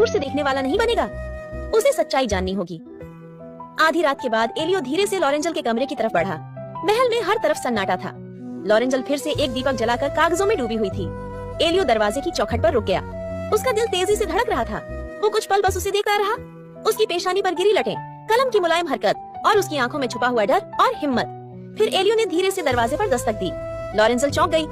दूर से देखने वाला नहीं बनेगा, उसे सच्चाई जाननी होगी। आधी रात के बाद एलियो धीरे से लॉरेंजल के कमरे की तरफ बढ़ा। महल में हर तरफ सन्नाटा था। लॉरेंजल फिर से एक दीपक जलाकर कागजों में डूबी हुई थी। एलियो दरवाजे की चौखट पर रुक गया। उसका दिल तेजी से धड़क रहा था। वो कुछ पल बस उसे देखता रहा। उसकी पेशानी पर गिरी लटें, कलम की मुलायम हरकत और उसकी आंखों में छुपा हुआ डर और हिम्मत। फिर एलियो ने धीरे से दरवाजे पर दस्तक दी। लॉरेंजल चौंक गई।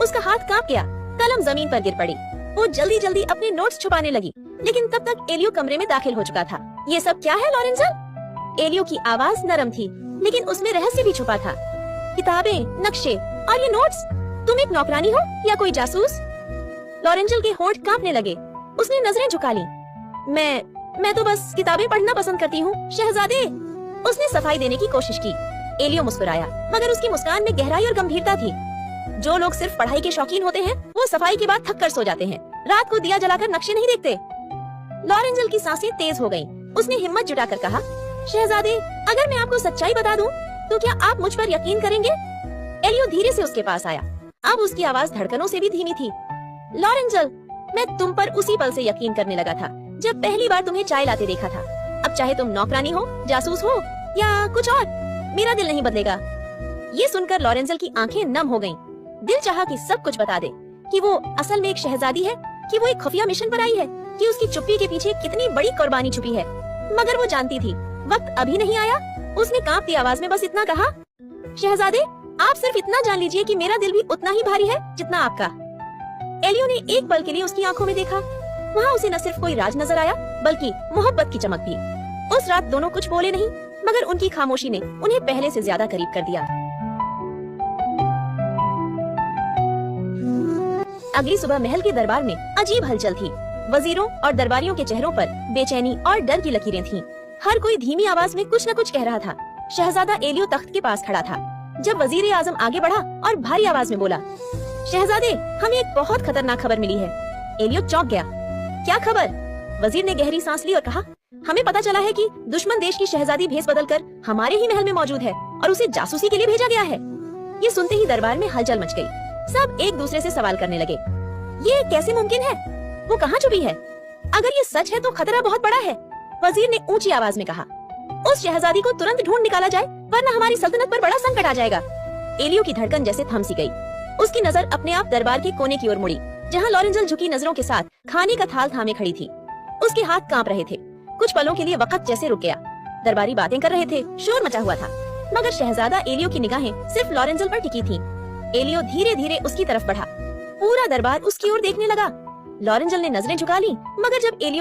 उसका हाथ कांप गया। कलम जमीन पर गिर पड़ी। वो जल्दी जल्दी अपने नोट्स छुपाने लगी, लेकिन तब तक एलियो कमरे में दाखिल हो चुका था। ये सब क्या है लॉरेंजल? एलियो की आवाज नरम थी, लेकिन उसमें रहस्य भी छुपा था। किताबें, नक्शे और ये नोट्स। तुम एक नौकरानी हो या कोई जासूस? लॉरेंजल के होंठ कांपने लगे। उसने नजरें झुका ली। मैं तो बस किताबें पढ़ना पसंद करती हूँ शहजादे। उसने सफाई देने की कोशिश की। एलियो मुस्कुराया, मगर उसकी मुस्कान में गहराई और गंभीरता थी। जो लोग सिर्फ पढ़ाई के शौकीन होते हैं, वो सफाई के बाद थक कर सो जाते हैं। रात को दिया जलाकर नक्शे नहीं देखते। लॉरेंजल की सांसें तेज हो गईं। उसने हिम्मत जुटाकर कहा, शहजादे, अगर मैं आपको सच्चाई बता दूं, तो क्या आप मुझ पर यकीन करेंगे? एलियो धीरे से उसके पास आया। अब उसकी आवाज धड़कनों से भी धीमी थी। लॉरेंजल, मैं तुम पर उसी पल से यकीन करने लगा था जब पहली बार तुम्हें चाय लाते देखा था। अब चाहे तुम नौकरानी हो, जासूस हो या कुछ और, मेरा दिल नहीं बदलेगा। ये सुनकर लॉरेंजल की आंखें नम हो गईं। दिल चाहा कि सब कुछ बता दे, कि वो असल में एक शहजादी है, कि वो एक खुफिया मिशन पर आई है, कि उसकी चुप्पी के पीछे कितनी बड़ी कुर्बानी छुपी है। मगर वो जानती थी, वक्त अभी नहीं आया। उसने कांपती आवाज में बस इतना कहा, शहजादे, आप सिर्फ इतना जान लीजिए कि मेरा दिल भी उतना ही भारी है जितना आपका। एलियो ने एक पल के लिए उसकी आंखों में देखा। वहाँ उसे न सिर्फ कोई राज नजर आया, बल्कि मोहब्बत की चमक भी। उस रात दोनों कुछ बोले नहीं, मगर उनकी खामोशी ने उन्हें पहले से ज्यादा करीब कर दिया। अगली सुबह महल के दरबार में अजीब हलचल थी। वजीरों और दरबारियों के चेहरों पर बेचैनी और डर की लकीरें थीं। हर कोई धीमी आवाज में कुछ न कुछ कह रहा था। शहजादा एलियो तख्त के पास खड़ा था, जब वजीर आजम आगे बढ़ा और भारी आवाज में बोला, शहजादे, हमें एक बहुत खतरनाक खबर मिली है। एलियो चौंक गया। क्या खबर? वजीर ने गहरी सांस ली और कहा, हमें पता चला है कि दुश्मन देश की शहजादी भेस बदलकर हमारे ही महल में मौजूद है और उसे जासूसी के लिए भेजा गया है। ये सुनते ही दरबार में हलचल मच गई। सब एक दूसरे से सवाल करने लगे, ये कैसे मुमकिन है? वो कहाँ छुपी है? अगर ये सच है तो खतरा बहुत बड़ा है। वजीर ने ऊंची आवाज में कहा, उस शहजादी को तुरंत ढूंढ निकाला जाए, वरना हमारी सल्तनत पर बड़ा संकट आ जाएगा। एलियो की धड़कन जैसे थम सी गई। उसकी नजर अपने आप दरबार के कोने की ओर मुड़ी, जहाँ लॉरेंजल झुकी नजरों के साथ खाने का थाल थामे खड़ी थी। उसके हाथ कांप रहे थे। कुछ पलों के लिए वक्त जैसे रुक गया। दरबारी बातें कर रहे थे, शोर मचा हुआ था, मगर शहजादा एलियो की निगाहें सिर्फ लॉरेंजल पर टिकी थीं। एलियो धीरे धीरे उसकी तरफ बढ़ा। पूरा दरबार उसकी ओर देखने लगा। लॉरेंजल ने नजरें झुका ली, मगर जब एलियो